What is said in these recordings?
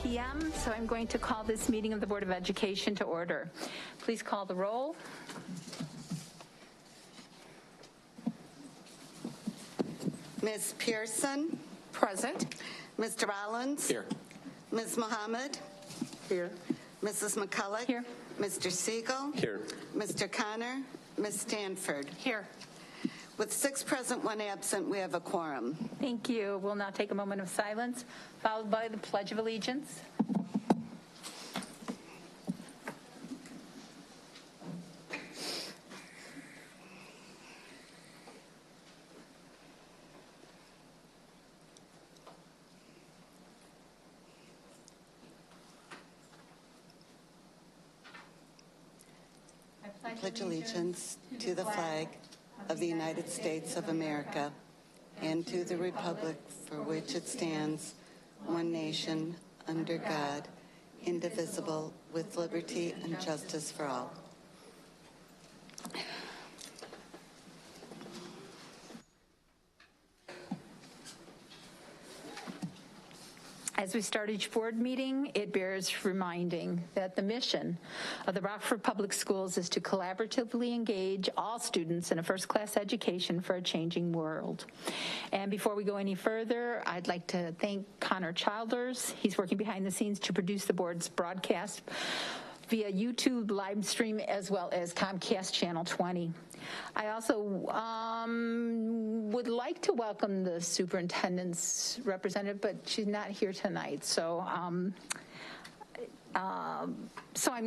p.m., so I'm going to call this meeting of the Board of Education to order. Please call the roll. Ms. Pearson? Present. Mr. Rollins? Here. Ms. Mohammed? Here. Mrs. McCulloch? Here. Mr. Siegel? Here. Mr. Connor? Ms. Stanford? Here. With 6 present, 1 absent, we have a quorum. Thank you. We'll now take a moment of silence, followed by the Pledge of Allegiance. I pledge allegiance to the flag of the United States of America and to the republic for which it stands, one nation, under God, indivisible, with liberty and justice for all. As we start each board meeting, it bears reminding that the mission of the Rockford Public Schools is to collaboratively engage all students in a first-class education for a changing world. And before we go any further, I'd like to thank Connor Childers. He's working behind the scenes to produce the board's broadcast via YouTube live stream as well as Comcast Channel 20. I also would like to welcome the superintendent's representative, but she's not here tonight. So I'm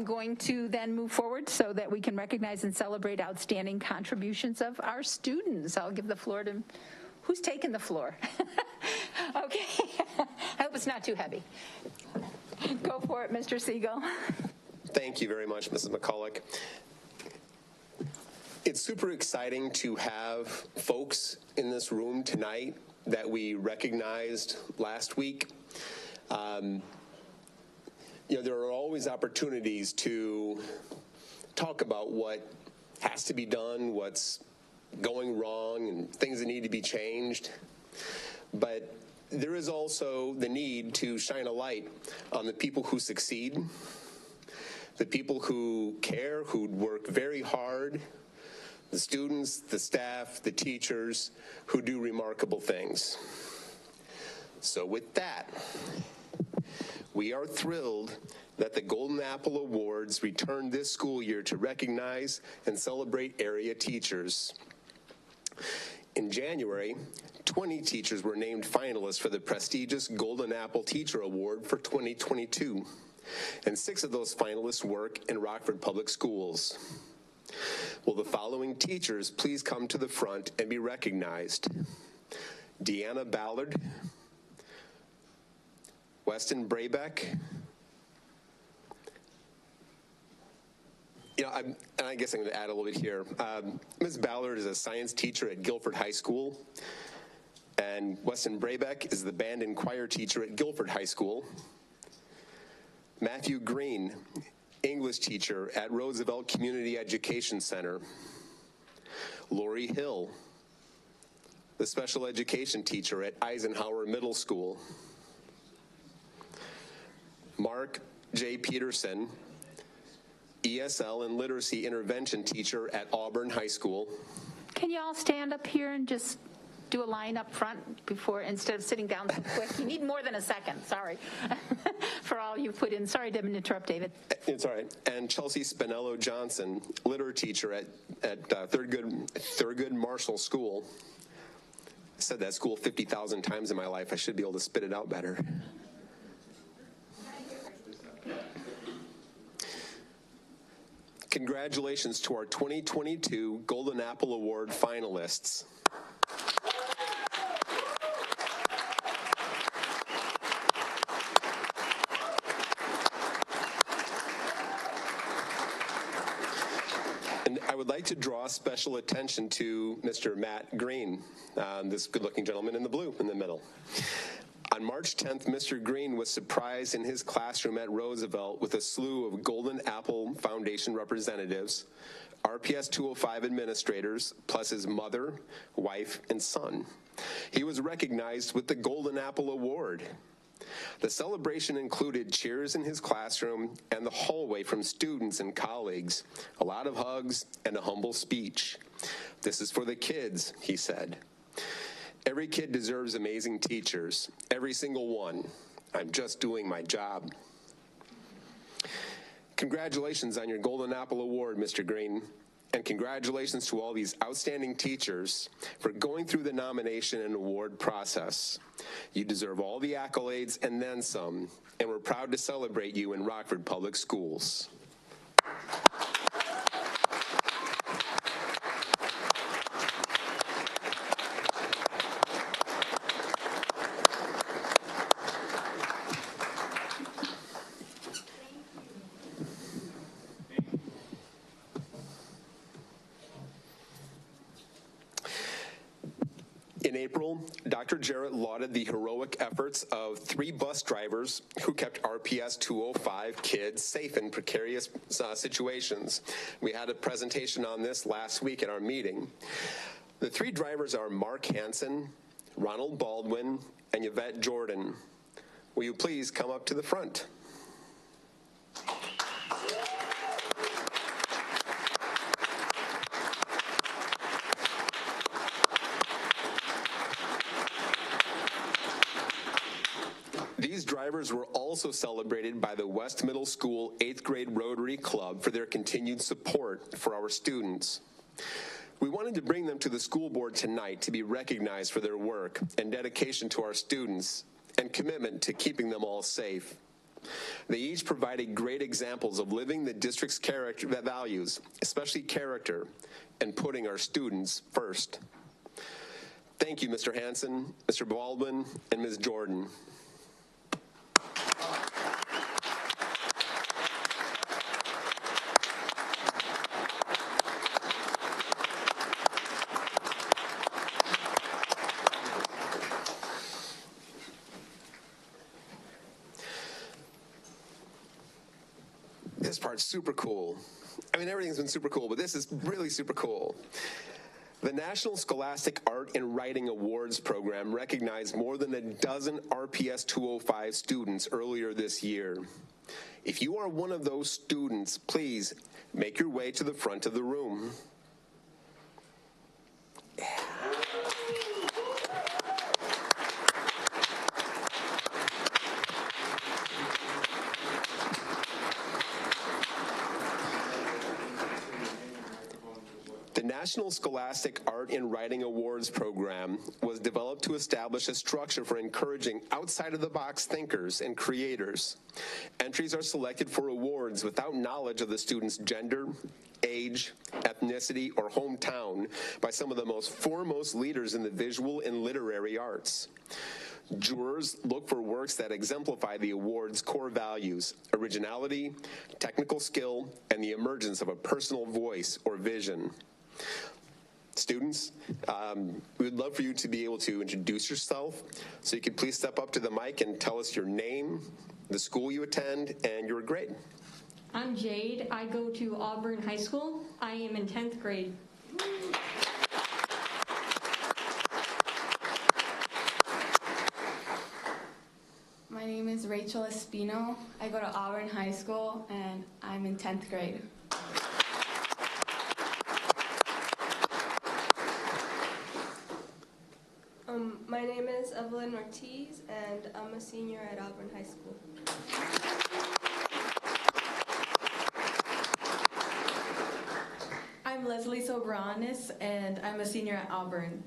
going to then move forward so that we can recognize and celebrate outstanding contributions of our students. I'll give the floor to, who's taking the floor? Okay, I hope it's not too heavy. Go for it, Mr. Siegel. Thank you very much, Mrs. McCulloch. It's super exciting to have folks in this room tonight that we recognized last week. There are always opportunities to talk about what has to be done, what's going wrong, and things that need to be changed. But there is also the need to shine a light on the people who succeed, the people who care, who work very hard, the students, the staff, the teachers who do remarkable things. So with that, we are thrilled that the Golden Apple Awards returned this school year to recognize and celebrate area teachers. In January, 20 teachers were named finalists for the prestigious Golden Apple Teacher Award for 2022, and 6 of those finalists work in Rockford Public Schools. Will the following teachers please come to the front and be recognized? Deanna Ballard, Weston Brabeck. I guess I'm going to add a little bit here. Ms. Ballard is a science teacher at Guilford High School, and Weston Brabeck is the band and choir teacher at Guilford High School. Matthew Green, English teacher at Roosevelt Community Education Center. Lori Hill, the special education teacher at Eisenhower Middle School. Mark J. Peterson, ESL and literacy intervention teacher at Auburn High School. Can you all stand up here and just do a line up front before, instead of sitting down so quick? You need more than a second, sorry, for all you put in. Sorry to interrupt, David. It's all right. And Chelsea Spinello Johnson, literary teacher at Thurgood Marshall School. I said that school 50,000 times in my life. I should be able to spit it out better. Congratulations to our 2022 Golden Apple Award finalists. And I would like to draw special attention to Mr. Matt Green, this good-looking gentleman in the blue in the middle. On March 10th, Mr. Green was surprised in his classroom at Roosevelt with a slew of Golden Apple Foundation representatives, RPS 205 administrators, plus his mother, wife, and son. He was recognized with the Golden Apple Award. The celebration included cheers in his classroom and the hallway from students and colleagues, a lot of hugs, and a humble speech. "This is for the kids," he said. "Every kid deserves amazing teachers, every single one. I'm just doing my job." Congratulations on your Golden Apple Award, Mr. Green, and congratulations to all these outstanding teachers for going through the nomination and award process. You deserve all the accolades and then some, and we're proud to celebrate you in Rockford Public Schools. In April, Dr. Jarrett lauded the heroic efforts of 3 bus drivers who kept RPS 205 kids safe in precarious situations. We had a presentation on this last week at our meeting. The 3 drivers are Mark Hansen, Ronald Baldwin, and Yvette Jordan. Will you please come up to the front? These drivers were also celebrated by the West Middle School 8th grade Rotary Club for their continued support for our students. We wanted to bring them to the school board tonight to be recognized for their work and dedication to our students and commitment to keeping them all safe. They each provided great examples of living the district's character values, especially character, and putting our students first. Thank you, Mr. Hansen, Mr. Baldwin, and Ms. Jordan. This part's super cool. I mean, everything's been super cool, but this is really super cool. The National Scholastic Art and Writing Awards program recognized more than a dozen RPS 205 students earlier this year. If you are one of those students, please make your way to the front of the room. The National Scholastic Art and Writing Awards program was developed to establish a structure for encouraging outside-of-the-box thinkers and creators. Entries are selected for awards without knowledge of the student's gender, age, ethnicity, or hometown by some of the most foremost leaders in the visual and literary arts. Jurors look for works that exemplify the award's core values: originality, technical skill, and the emergence of a personal voice or vision. Students, we would love for you to be able to introduce yourself, so you could please step up to the mic and tell us your name, the school you attend, and your grade. I'm Jade. I go to Auburn High School. I am in 10th grade. My name is Rachel Espino. I go to Auburn High School, and I'm in 10th grade. My name is Evelyn Ortiz, and I'm a senior at Auburn High School. I'm Leslie Sobranis, and I'm a senior at Auburn.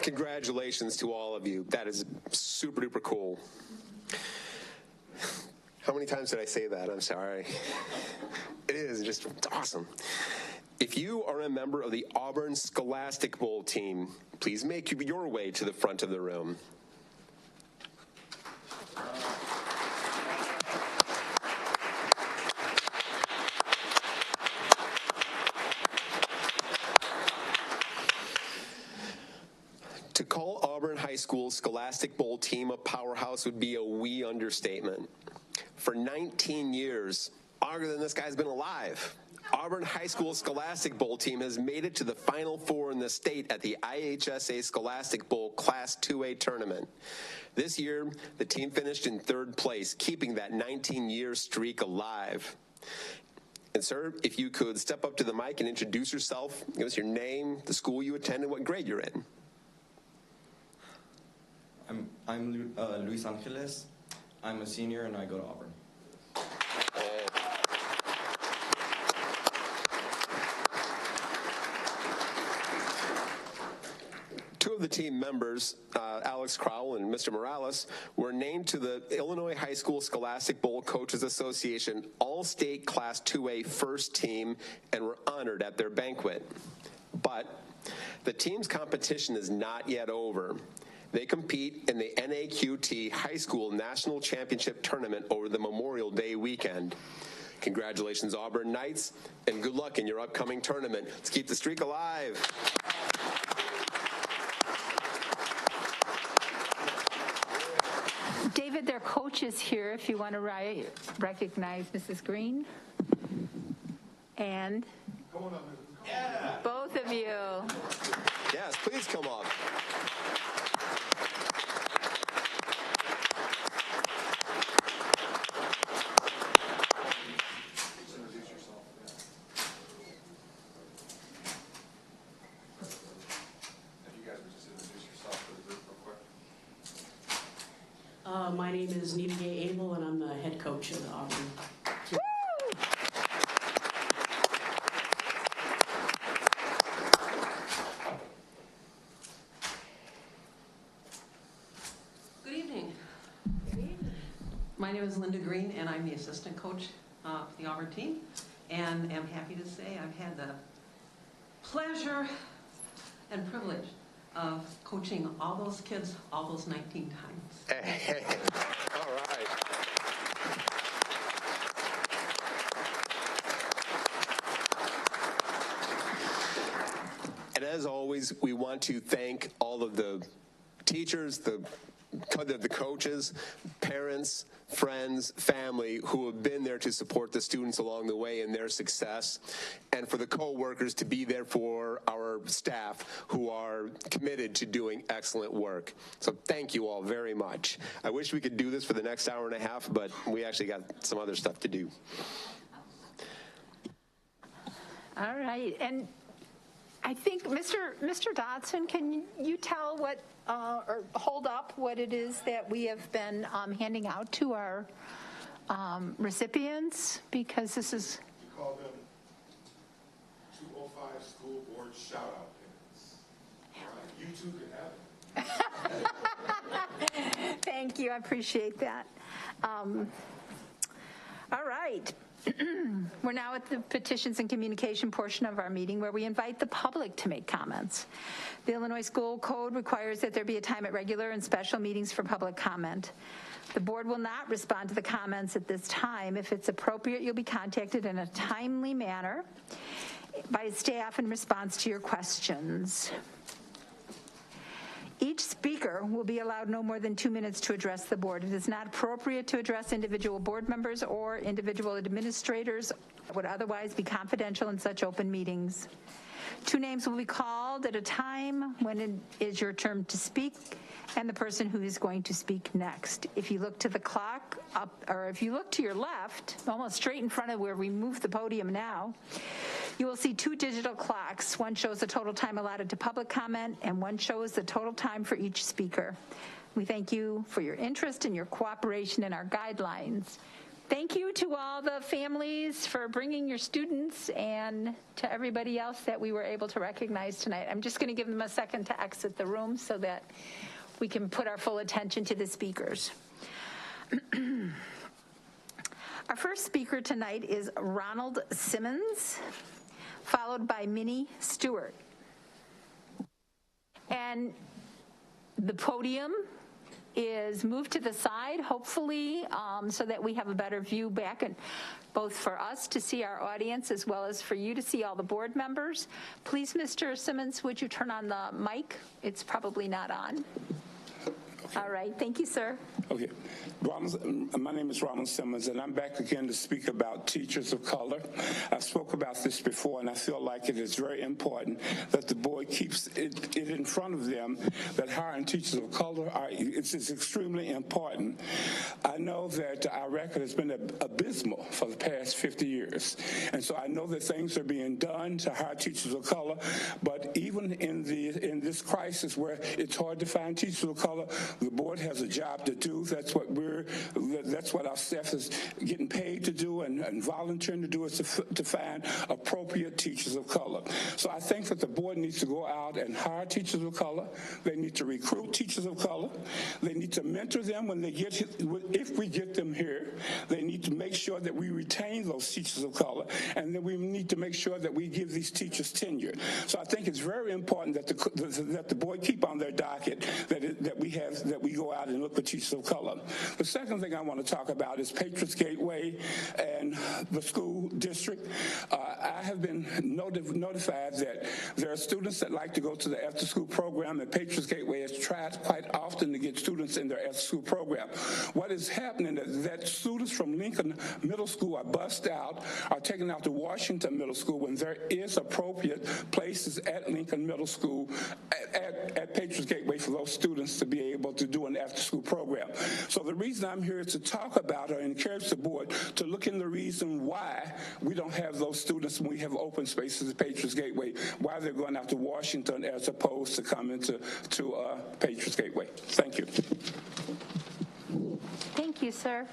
Congratulations to all of you. That is super duper cool. How many times did I say that? I'm sorry. It is just, it's awesome. If you are a member of the Auburn Scholastic Bowl team, please make your way to the front of the room. To call Auburn High School's Scholastic Bowl team a powerhouse would be a wee understatement. For 19 years, longer than this guy's been alive, Auburn High School Scholastic Bowl team has made it to the Final Four in the state at the IHSA Scholastic Bowl Class 2A tournament. This year, the team finished in third place, keeping that 19-year streak alive. And sir, if you could step up to the mic and introduce yourself, give us your name, the school you attend, and what grade you're in. I'm Luis Angeles. I'm a senior and I go to Auburn. Two of the team members, Alex Crowell and Mr. Morales, were named to the Illinois High School Scholastic Bowl Coaches Association All-State Class 2A First Team and were honored at their banquet. But the team's competition is not yet over. They compete in the NAQT High School National Championship Tournament over the Memorial Day weekend. Congratulations, Auburn Knights, and good luck in your upcoming tournament. Let's keep the streak alive. David, their coach is here if you want to recognize Mrs. Green. And both of you. Yes, please come up. My name is Nita Gay Abel, and I'm the head coach of the Auburn. Good evening. My name is Linda Green, and I'm the assistant coach for the Auburn team. And am happy to say I've had the pleasure and privilege of coaching all those kids all those 19 times. Hey. All right. And as always, we want to thank all of the teachers, the coaches, parents, friends, family who have been there to support the students along the way in their success, and for the co-workers to be there for our staff who are committed to doing excellent work. So thank you all very much. I wish we could do this for the next hour and a half, but we actually got some other stuff to do. All right, and I think Mr. Dodson, can you tell what, or hold up what it is that we have been handing out to our recipients? Because this is... We call them 205 School Board Shout-Out Pins. All right, you too can have them. Thank you, I appreciate that. All right. We're now at the petitions and communication portion of our meeting where we invite the public to make comments. The Illinois School Code requires that there be a time at regular and special meetings for public comment. The board will not respond to the comments at this time. If it's appropriate, you'll be contacted in a timely manner by staff in response to your questions. Each speaker will be allowed no more than 2 minutes to address the board. It is not appropriate to address individual board members or individual administrators. It would otherwise be confidential in such open meetings. 2 names will be called at a time when it is your turn to speak, and the person who is going to speak next. If you look to the clock up, or if you look to your left, almost straight in front of where we move the podium now, you will see 2 digital clocks. One shows the total time allotted to public comment, and one shows the total time for each speaker. We thank you for your interest and your cooperation in our guidelines. Thank you to all the families for bringing your students, and to everybody else that we were able to recognize tonight. I'm just going to give them a second to exit the room so that we can put our full attention to the speakers. Our first speaker tonight is Ronald Simmons, followed by Minnie Stewart. And the podium is moved to the side, hopefully, so that we have a better view back, and both for us to see our audience as well as for you to see all the board members. Please, Mr. Simmons, would you turn on the mic? It's probably not on. Okay. All right. Thank you, sir. Okay. My name is Ronald Simmons, and I'm back again to speak about teachers of color. I spoke about this before, and I feel like it is very important that the board keeps it in front of them that hiring teachers of color is extremely important. I know that our record has been abysmal for the past 50 years, and so I know that things are being done to hire teachers of color, but even in this crisis where it's hard to find teachers of color, the board has a job to do. That's what our staff is getting paid to do and volunteering to do, is to find appropriate teachers of color. So I think that the board needs to go out and hire teachers of color. They need to recruit teachers of color. They need to mentor them if we get them here. They need to make sure that we retain those teachers of color, and then we need to make sure that we give these teachers tenure. So I think it's very important that the board keep on their docket that we go out and look for teachers of color. The second thing I want to talk about is Patriots Gateway and the school district. I have been notified that there are students that like to go to the after-school program, and Patriots Gateway has tried quite often to get students in their after-school program. What is happening is that students from Lincoln Middle School are bused out, are taken out to Washington Middle School when there is appropriate places at Lincoln Middle School at Patriots Gateway for those students to be able to do an after-school program. So the reason I'm here is to talk about or encourage the board to look in the reason why we don't have those students when we have open spaces at Patriots Gateway, why they're going out to Washington as opposed to coming to Patriots Gateway. Thank you. Thank you, sir.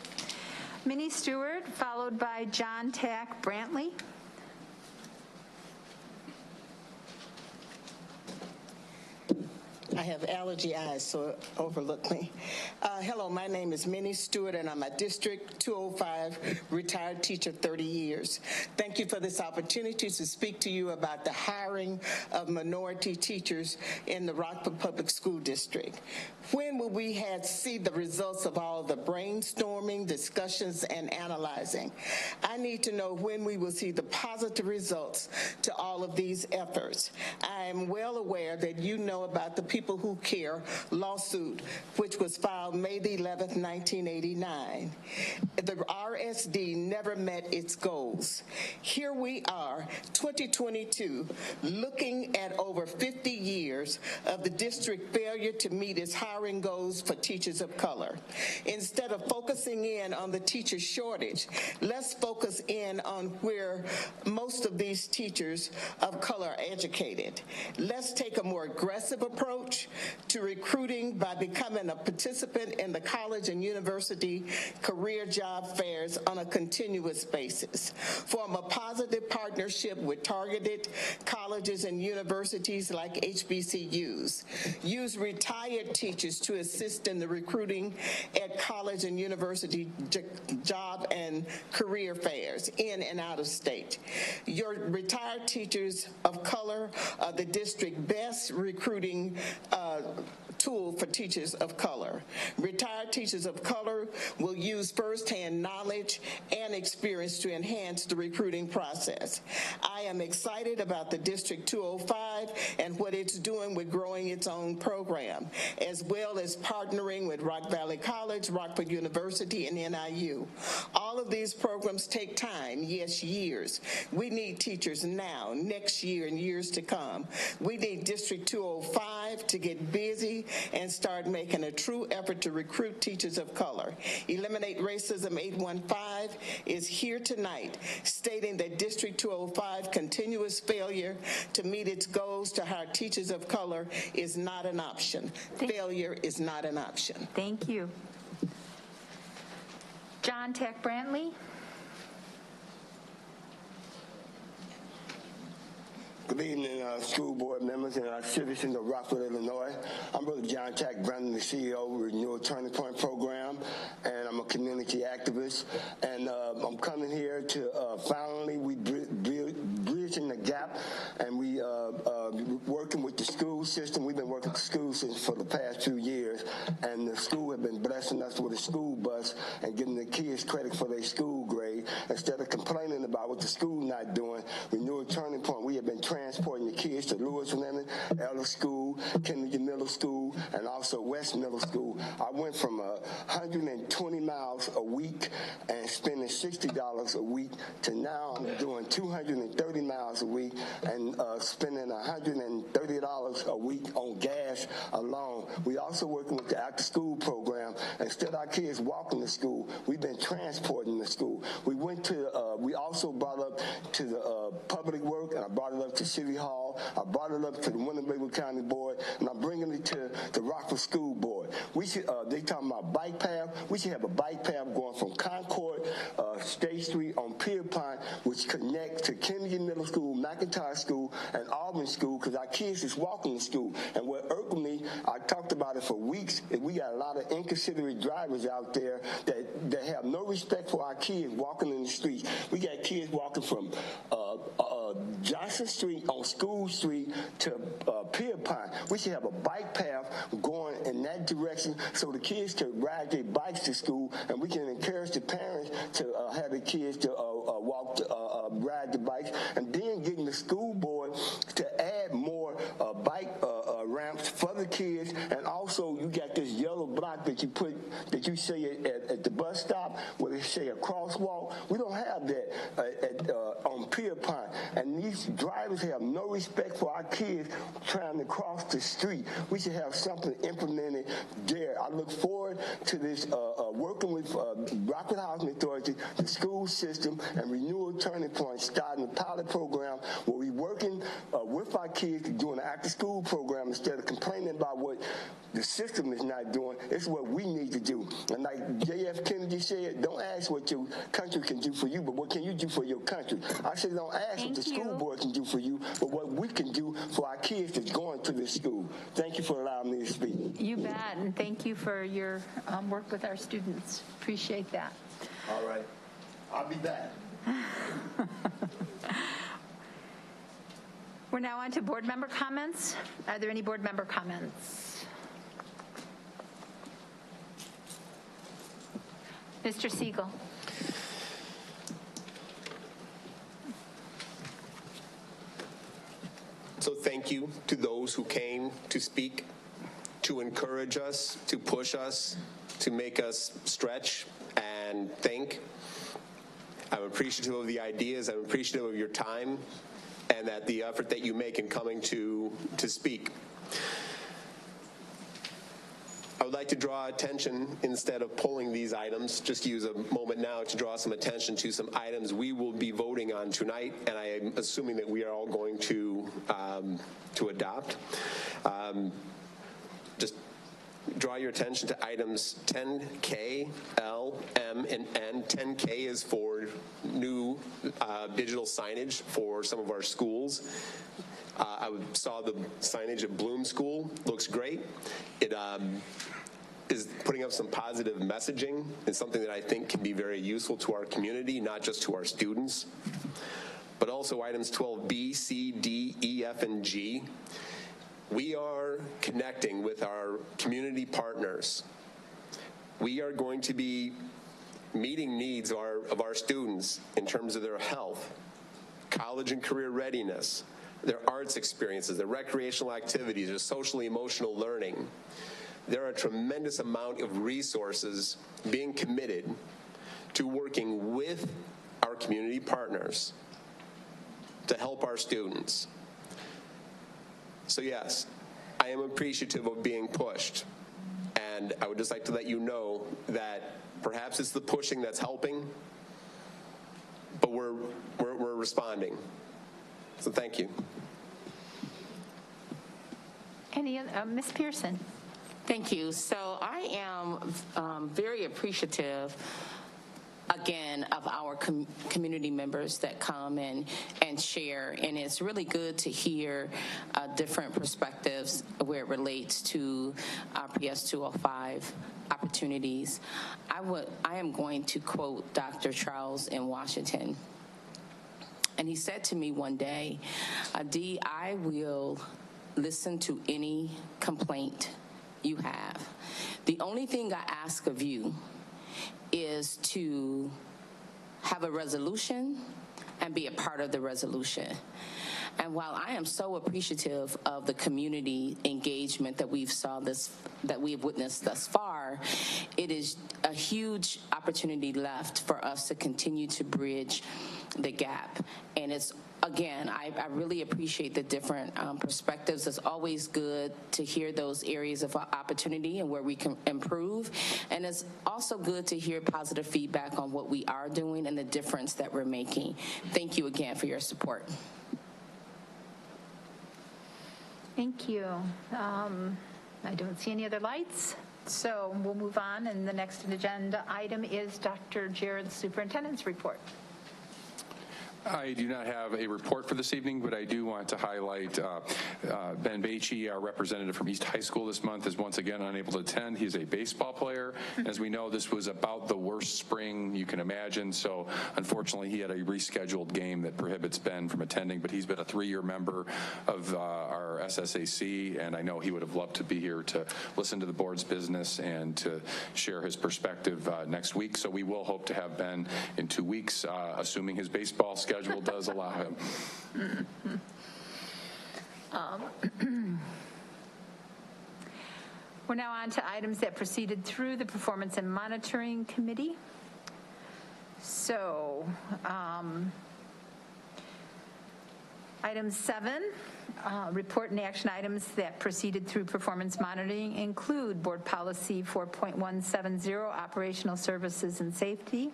Minnie Stewart, followed by John Tack Brantley. I have allergy eyes, so overlook me. Hello, my name is Minnie Stewart, and I'm a District 205 retired teacher, 30 years. Thank you for this opportunity to speak to you about the hiring of minority teachers in the Rockford Public School District. When will we see the results of all the brainstorming, discussions, and analyzing? I need to know when we will see the positive results to all of these efforts. I am well aware that you know about the People Who Care lawsuit, which was filed May the 11th, 1989. The RSD never met its goals. Here we are, 2022, looking at over 50 years of the district failure to meet its hiring goals for teachers of color. Instead of focusing in on the teacher shortage, let's focus in on where most of these teachers of color are educated. Let's take a more aggressive approach to recruiting by becoming a participant in the college and university career job fairs on a continuous basis. Form a positive partnership with targeted colleges and universities like HBCUs. Use retired teachers to assist in the recruiting at college and university job and career fairs in and out of state. Your retired teachers of color are the district best recruiting tool for teachers of color. Retired teachers of color will use firsthand knowledge and experience to enhance the recruiting process. I am excited about the District 205 and what it's doing with growing its own program, as well as partnering with Rock Valley College, Rockford University, and NIU. All of these programs take time, yes, years. We need teachers now, next year, and years to come. We need District 205 to get busy and start making a true effort to recruit teachers of color. Eliminate Racism 815 is here tonight, stating that District 205 continuous failure to meet its goals to hire teachers of color is not an option. Failure is not an option. Thank you. John Tack Brantley. Good evening, school board members and citizens of Rockford, Illinois. I'm Brother John Tack Brantley, the CEO of the Renewal Turning Point Program, and I'm a community activist. And I'm coming here to finally, we bridging the gap, and we working with the school system. We've been working with the school system for the past 2 years, and the school have been blessing us with a school bus and giving the kids credit for their school grade. Instead of complaining about what the school not doing, Renewal Turning Point, we have been transporting the kids to Lewis Leonard, Ellis School, Kennedy Middle School, and also West Middle School. I went from 120 miles a week and spending $60 a week to now I'm doing 230 miles a week and spending $130 a week on gas alone. We also working with the after-school program. Instead of our kids walking to school, we've been transporting to school. We went to, we also brought up to the public work, and I brought it up to City Hall. I brought it up to the Winnebago County Board, and I'm bringing it to the Rockford School Board. We should, they talking about bike path. We should have a bike path going from Concord, State Street on Pierpont, which connects to Kennedy Middle School, McIntyre School, and Auburn School, because our kids is walking to school. And what irked me, I talked about it for weeks, is we got a lot of inconsiderate drivers out there that have no respect for our kids walking in the streets. We got kids walking from Johnson Street on School Street to Pierpont. We should have a bike path going in that direction so the kids can ride their bikes to school, and we can encourage the parents to have the kids to ride the bikes, and then getting the school board to add more bike ramps for the kids. And also you got this yellow block that you say at the bus stop where they say a crosswalk. We don't have that on Pierpont, and these drivers have no respect for our kids trying to cross the street. We should have something implemented there. I look forward to this working with Rockford Housing Authority, the school system, and Renewal Turning Point, starting a pilot program where we're working with our kids doing an after-school program instead of complaining about what the system is not doing. It's what we need to do. And like J.F. Kennedy said, don't ask what your country can do for you, but what can you do for your country? I said don't ask what the school board can do for you, but what we can do for our kids that's going to this school. Thank you for allowing me to speak. You bet, and thank you for your work with our students. Appreciate that. All right. I'll be back. We're now on to board member comments. Are there any board member comments? Mr. Siegel. So thank you to those who came to speak, to encourage us, to push us, to make us stretch and think. I'm appreciative of the ideas. I'm appreciative of your time and that the effort that you make in coming to speak. I would like to draw attention, instead of pulling these items, just use a moment now to draw some attention to some items we will be voting on tonight, and I am assuming that we are all going to adopt. Just draw your attention to items 10K, L, M, and N. 10K is for new digital signage for some of our schools. I saw the signage at Bloom School. Looks great. It is putting up some positive messaging. It's something that I think can be very useful to our community, not just to our students. But also items 12B, C, D, E, F, and G. We are connecting with our community partners. We are going to be meeting needs of our students in terms of their health, college and career readiness, their arts experiences, their recreational activities, their social emotional learning. There are a tremendous amount of resources being committed to working with our community partners to help our students. So yes, I am appreciative of being pushed, and I would just like to let you know that perhaps it's the pushing that's helping, but we're responding. So thank you. Any other, Ms. Pearson? Thank you. So I am very appreciative, again, of our community members that come and share, and it's really good to hear different perspectives where it relates to our PS 205 opportunities. I am going to quote Dr. Charles in Washington, and he said to me one day, Dee, I will listen to any complaint you have. The only thing I ask of you is to have a resolution and be a part of the resolution. And while I am so appreciative of the community engagement that we've witnessed thus far, it is a huge opportunity left for us to continue to bridge the gap. And it's, again, I really appreciate the different perspectives. It's always good to hear those areas of opportunity and where we can improve. And it's also good to hear positive feedback on what we are doing and the difference that we're making. Thank you again for your support. Thank you. I don't see any other lights, so we'll move on. And the next agenda item is Dr. Jared's superintendent's report. I do not have a report for this evening, but I do want to highlight Ben Bachi, our representative from East High School this month, is once again unable to attend. He's a baseball player. As we know, this was about the worst spring you can imagine, so unfortunately he had a rescheduled game that prohibits Ben from attending, but he's been a 3-year member of our SSAC, and I know he would have loved to be here to listen to the board's business and to share his perspective next week. So we will hope to have Ben in 2 weeks, assuming his baseball schedule does allow him. We're now on to items that proceeded through the Performance and Monitoring Committee. So, item 7, report and action items that proceeded through performance monitoring include Board Policy 4.170, Operational Services and Safety,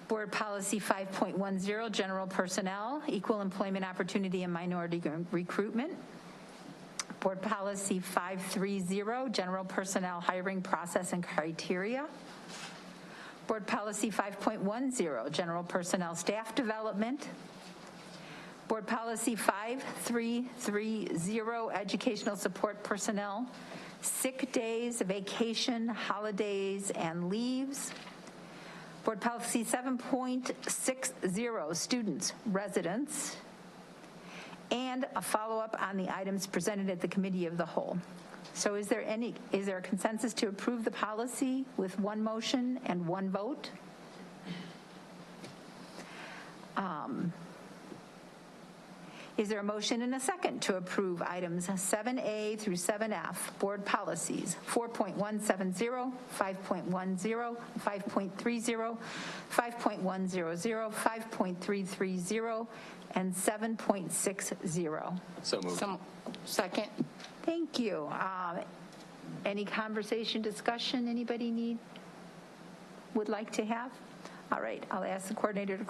Board Policy 5.10, General Personnel, Equal Employment Opportunity and Minority Recruitment. Board Policy 530, General Personnel Hiring Process and Criteria. Board Policy 5.10, General Personnel Staff Development. Board Policy 5330, Educational Support Personnel, Sick Days, Vacation, Holidays, and Leaves. Board Policy 7.60, Students, Residents, and a follow-up on the items presented at the Committee of the Whole. So is there a consensus to approve the policy with one motion and one vote? Is there a motion and a second to approve items 7A through 7F, board policies 4.170, 5.10, 5.30, 5.100, 5.330, and 7.60? So moved. Second. Thank you. Any conversation, discussion anybody would like to have? All right, I'll ask the coordinator to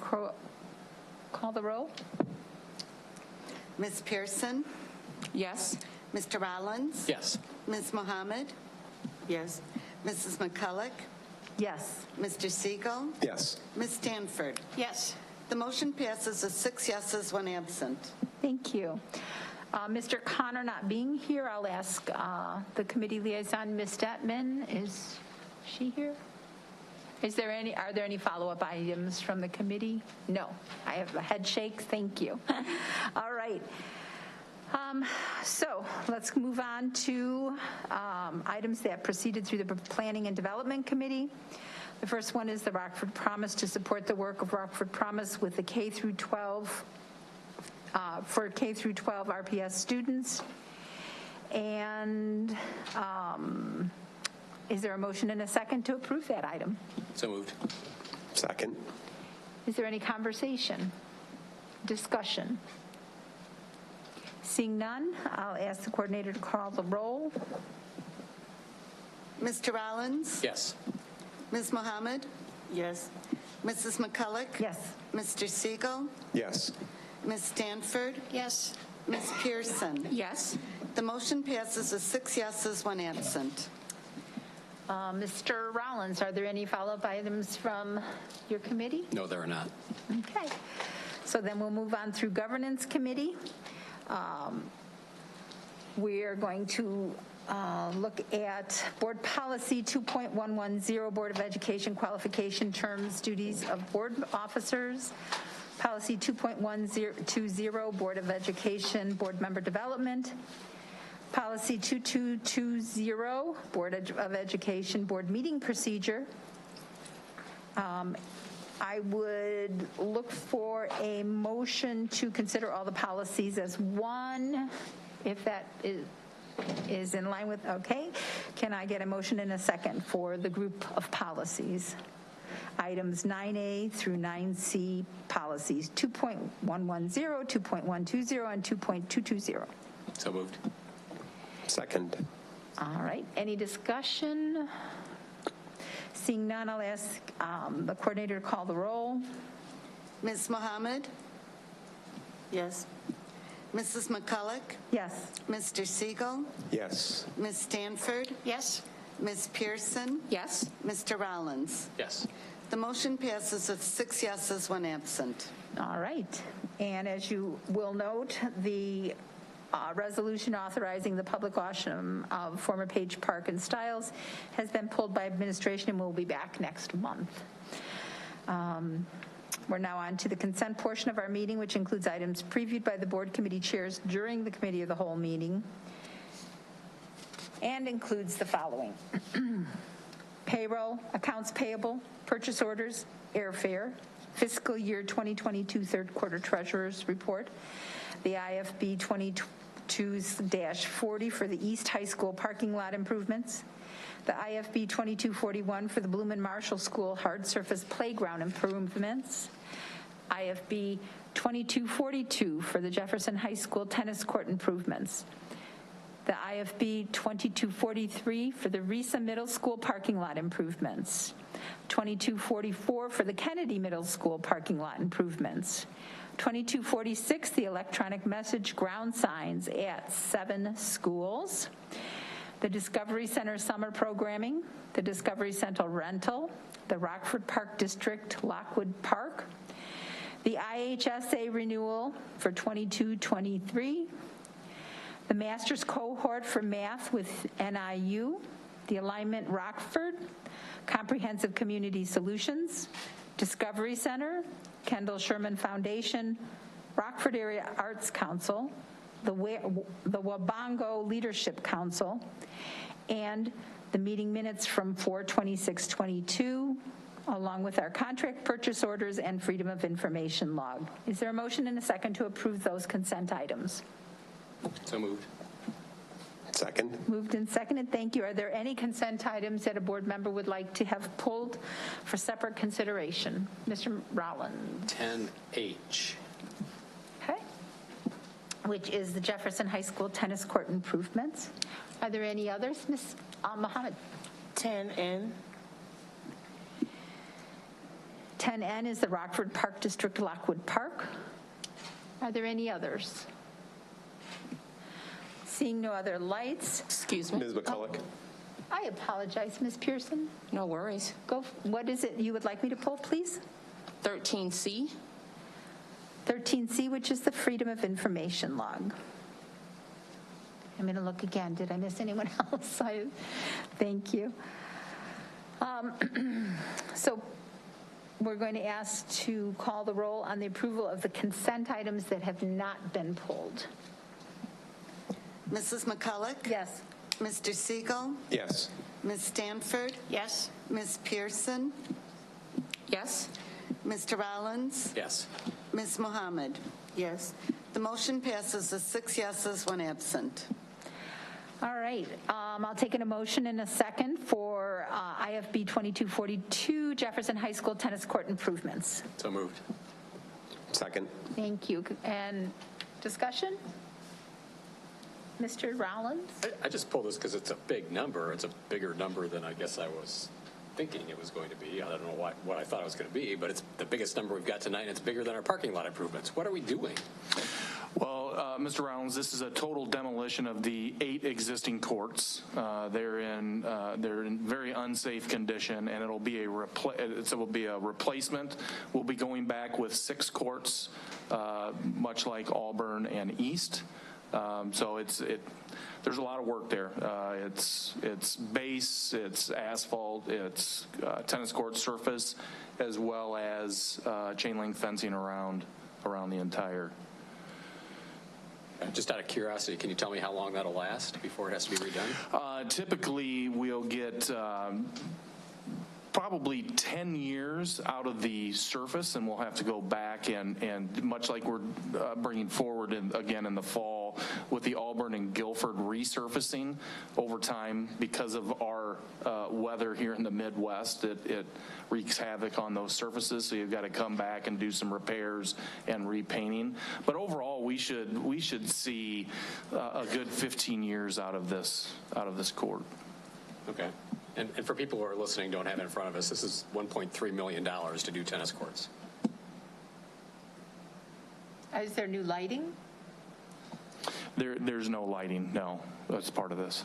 call the roll. Ms. Pearson? Yes. Mr. Rollins? Yes. Ms. Mohammed? Yes. Mrs. McCulloch? Yes. Mr. Siegel? Yes. Ms. Stanford? Yes. The motion passes with 6 yeses, 1 absent. Thank you. Mr. Connor not being here, I'll ask the committee liaison, Ms. Detman. Is she here? Are there any follow-up items from the committee? No. I have a head shake. Thank you. All right. So let's move on to items that proceeded through the Planning and Development Committee. The first one is the Rockford Promise to support the work of Rockford Promise with the K through 12 for K through 12 RPS students. And is there a motion and a second to approve that item? So moved. Second. Is there any conversation, discussion? Seeing none, I'll ask the coordinator to call the roll. Mr. Rollins? Yes. Ms. Mohammed? Yes. Mrs. McCulloch? Yes. Mr. Siegel? Yes. Ms. Stanford? Yes. Ms. Pearson? Yes. The motion passes with 6 yeses, 1 absent. Mr. Rollins, are there any follow-up items from your committee? No, there are not. Okay. So then we'll move on through Governance Committee. We are going to look at Board Policy 2.110, Board of Education Qualification Terms, Duties of Board Officers. Policy 2.120, Board of Education, Board Member Development. Policy 2220, Board of Education, Board Meeting Procedure. I would look for a motion to consider all the policies as one, if that is in line with, okay. Can I get a motion in a second for the group of policies? Items 9A through 9C policies, 2.110, 2.120, and 2.220. So moved. Second. All right, any discussion? Seeing none, I'll ask the coordinator to call the roll. Ms. Mohammed? Yes. Mrs. McCulloch? Yes. Mr. Siegel? Yes. Ms. Stanford? Yes. Ms. Pearson? Yes. Mr. Rollins? Yes. The motion passes with 6 yeses, 1 absent. All right, and as you will note, the resolution authorizing the public auction of former Page Park and Styles has been pulled by administration and will be back next month. We're now on to the consent portion of our meeting, which includes items previewed by the board committee chairs during the committee of the whole meeting, and includes the following: payroll, accounts payable, purchase orders, airfare, fiscal year 2022 third quarter treasurer's report, the IFB 22-40 for the East High School parking lot improvements, the IFB 2241 for the Bloom Marshall School hard surface playground improvements, IFB 2242 for the Jefferson High School tennis court improvements, the IFB 2243 for the Risa Middle School parking lot improvements, 2244 for the Kennedy Middle School parking lot improvements, 2246, the electronic message ground signs at 7 schools, the Discovery Center summer programming, the Discovery Center rental, the Rockford Park District Lockwood Park, the IHSA renewal for 22-23, the master's cohort for math with NIU, the Alignment Rockford, Comprehensive Community Solutions, Discovery Center, Kendall Sherman Foundation, Rockford Area Arts Council, the Wabongo Leadership Council, and the meeting minutes from 4/26/22, along with our contract purchase orders and Freedom of Information log. Is there a motion and a second to approve those consent items? So moved. Second. Moved and seconded. Thank you. Are there any consent items that a board member would like to have pulled for separate consideration? Mr. Rowland. 10H. Okay. Which is the Jefferson High School tennis court improvements. Are there any others? Ms. Mohammed. 10N. 10N is the Rockford Park District Lockwood Park. Are there any others? Seeing no other lights. Excuse me. Ms. McCulloch. I apologize, Ms. Pearson. No worries. Go. What is it you would like me to pull, please? 13C. 13C, which is the Freedom of Information log. I'm going to look again. Did I miss anyone else? Thank you. So we're going to ask to call the roll on the approval of the consent items that have not been pulled. Mrs. McCulloch? Yes. Mr. Siegel? Yes. Ms. Stanford? Yes. Ms. Pearson? Yes. Mr. Rollins? Yes. Ms. Mohammed? Yes. The motion passes with 6 yeses, 1 absent. All right. I'll take a motion in a second for IFB 2242 Jefferson High School tennis court improvements. So moved. Second. Thank you. And discussion? Mr. Rollins? I just pulled this because it's a big number. It's a bigger number than I guess I was thinking it was going to be. I don't know what I thought it was going to be, but it's the biggest number we've got tonight, and it's bigger than our parking lot improvements. What are we doing? Well, Mr. Rollins, this is a total demolition of the 8 existing courts. They're in very unsafe condition, and it will be a replacement. We'll be going back with 6 courts, much like Auburn and East. So there's a lot of work there. It's base, it's asphalt, it's tennis court surface, as well as chain link fencing around the entire. Just out of curiosity, can you tell me how long that'll last before it has to be redone? Typically, we'll get probably 10 years out of the surface, and we'll have to go back and much like we're bringing forward again in the fall with the Auburn and Guilford resurfacing over time because of our weather here in the Midwest, it wreaks havoc on those surfaces. So you've got to come back and do some repairs and repainting. But overall, we should see a good 15 years out of this court. Okay. And for people who are listening, don't have it in front of us, this is $1.3 million to do tennis courts. Is there new lighting? There's no lighting, no. That's part of this.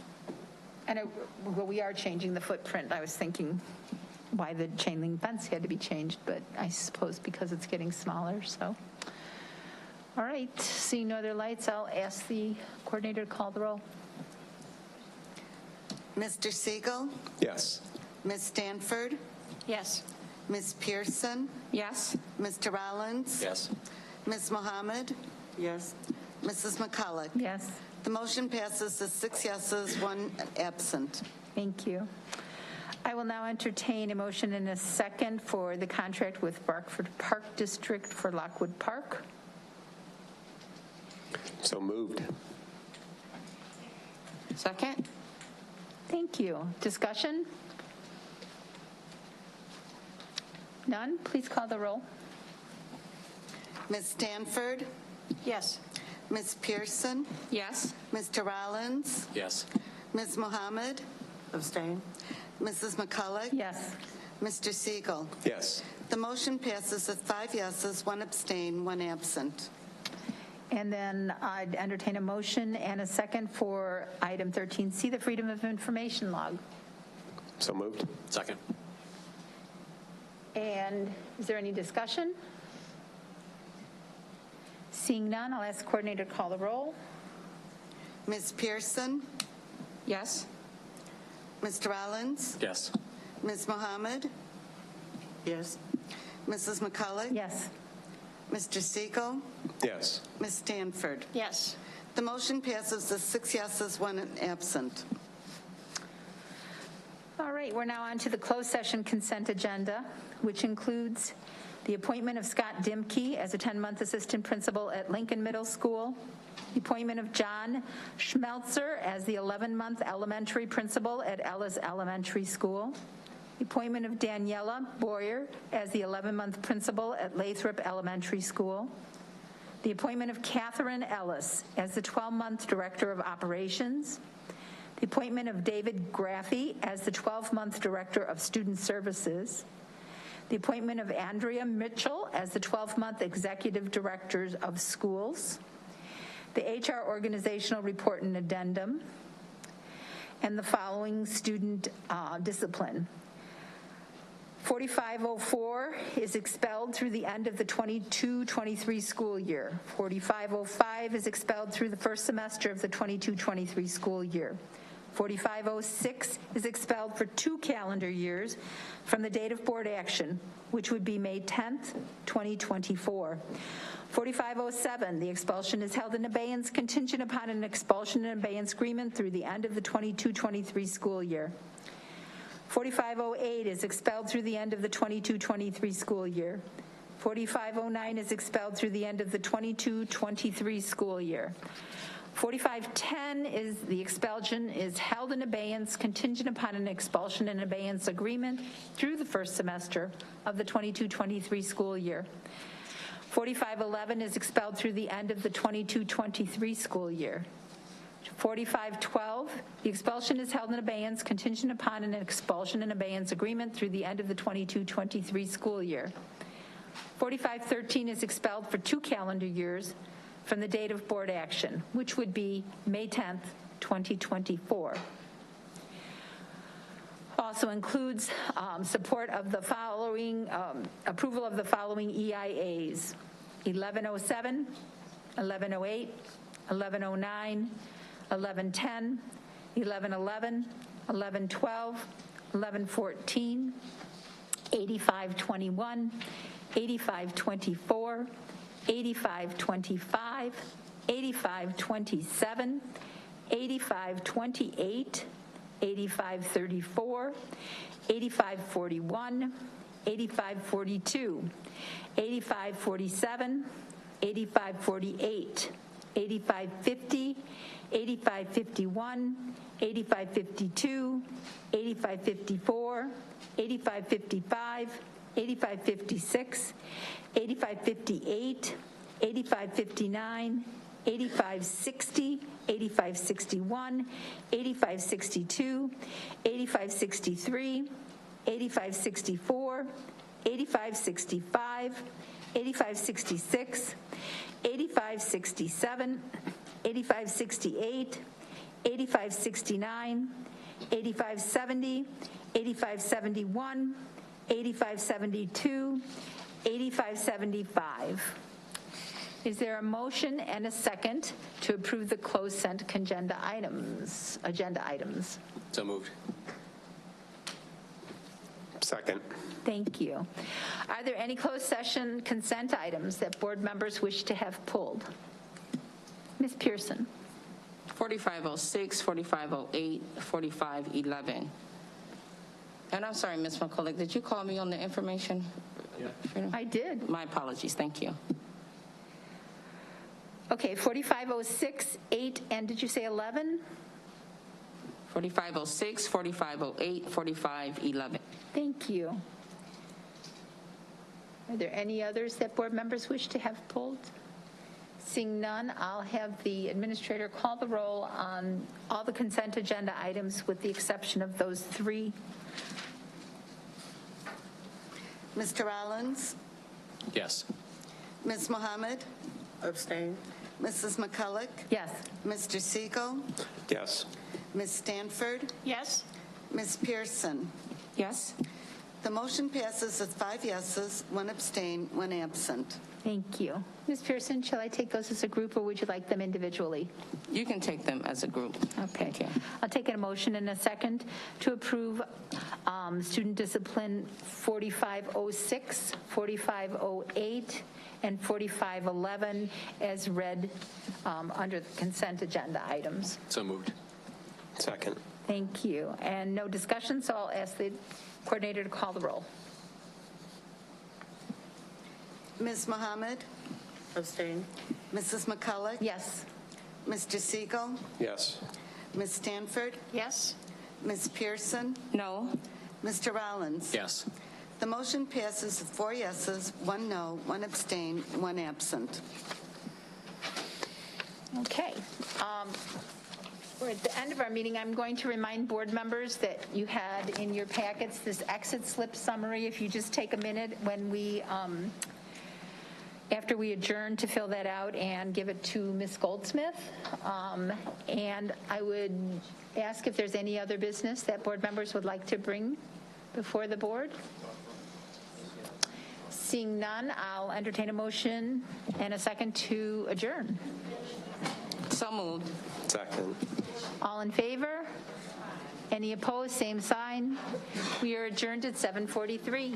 And we are changing the footprint. I was thinking why the chain link fence had to be changed, but I suppose because it's getting smaller, so. All right, seeing no other lights, I'll ask the coordinator to call the roll. Mr. Siegel? Yes. Ms. Stanford? Yes. Ms. Pearson? Yes. Mr. Rollins? Yes. Ms. Mohammed? Yes. Mrs. McCulloch? Yes. The motion passes with 6 yeses, 1 absent. Thank you. I will now entertain a motion and a second for the contract with Rockford Park District for Lockwood Park. So moved. Second? Thank you. Discussion? None? Please call the roll. Ms. Stanford? Yes. Ms. Pearson? Yes. Mr. Rollins? Yes. Ms. Mohammed? Abstain. Mrs. McCulloch? Yes. Mr. Siegel? Yes. The motion passes with 5 yeses, 1 abstain, 1 absent. And then I'd entertain a motion and a second for item 13C, the Freedom of Information Log. So moved. Second. And is there any discussion? Seeing none, I'll ask the coordinator to call the roll. Ms. Pearson? Yes. Mr. Rollins? Yes. Ms. Mohammed? Yes. Mrs. McCulloch? Yes. Mr. Siegel? Yes. Ms. Stanford? Yes. The motion passes with 6 yeses, 1 absent. All right, we're now on to the closed session consent agenda, which includes the appointment of Scott Dimke as a 10-month assistant principal at Lincoln Middle School, the appointment of John Schmelzer as the 11-month elementary principal at Ellis Elementary School, the appointment of Daniela Boyer as the 11-month principal at Lathrop Elementary School, the appointment of Catherine Ellis as the 12-month director of operations, the appointment of David Graffey as the 12-month director of student services, the appointment of Andrea Mitchell as the 12-month executive director of schools, the HR organizational report and addendum, and the following student discipline. 4504 is expelled through the end of the 22-23 school year. 4505 is expelled through the first semester of the 22-23 school year. 4506 is expelled for 2 calendar years from the date of board action, which would be May 10th, 2024. 4507, the expulsion is held in abeyance contingent upon an expulsion and abeyance agreement through the end of the 22-23 school year. 4508 is expelled through the end of the 22-23 school year. 4509 is expelled through the end of the 22-23 school year. 4510 is the expulsion is held in abeyance contingent upon an expulsion and abeyance agreement through the first semester of the 22-23 school year. 4511 is expelled through the end of the 22-23 school year. 4512, the expulsion is held in abeyance contingent upon an expulsion and abeyance agreement through the end of the 22-23 school year. 4513 is expelled for 2 calendar years from the date of board action, which would be May 10th, 2024. Also includes support of the following, approval of the following EIAs: 1107, 1108, 1109, 1110, 1111, 1112, 1114, 8521, 8524, 8525, 8527, 8528, 8534, 8541, 8542, 8547, 8548, 8550, 8551, 8552, 8554, 8555, 8556, 8558, 8559, 8560, 8561, 8562, 8563, 8564, 8565, 8566, 8567, 8568, 8569, 8570, 8571, 8572, 8575. Is there a motion and a second to approve the closed consent agenda items? So moved. Second. Thank you. Are there any closed session consent items that board members wish to have pulled? Ms. Pearson. 4506, 4508, 4511. And I'm sorry, Ms. McCulloch, did you call me on the information? Yeah. I did. My apologies. Thank you. Okay, 4506, 8, and did you say 11? 4506, 4508, 4511. Thank you. Are there any others that board members wish to have pulled? Seeing none, I'll have the administrator call the roll on all the consent agenda items with the exception of those 3. Mr. Rollins? Yes. Ms. Mohammed? Abstain. Mrs. McCulloch? Yes. Mr. Siegel? Yes. Ms. Stanford? Yes. Ms. Pearson? Yes. The motion passes with 5 yeses, 1 abstain, 1 absent. Thank you. Ms. Pearson, shall I take those as a group or would you like them individually? You can take them as a group. Okay. I'll take a motion in a second to approve student discipline 4506, 4508, and 4511 as read under the consent agenda items. So moved. Second. Thank you. And no discussion, so I'll ask the coordinator to call the roll. Ms. Mohammed? Abstain. Mrs. McCulloch? Yes. Mr. Siegel? Yes. Ms. Stanford? Yes. Ms. Pearson? No. Mr. Rollins? Yes. The motion passes with 4 yeses, 1 no, 1 abstain, 1 absent. Okay. We're at the end of our meeting. I'm going to remind board members that you had in your packets this exit slip summary. If you just take a minute when we, after we adjourn, to fill that out and give it to Ms. Goldsmith. And I would ask if there's any other business that board members would like to bring before the board. Seeing none, I'll entertain a motion and a second to adjourn. So moved. Second. All in favor? Any opposed? Same sign. We are adjourned at 7:43.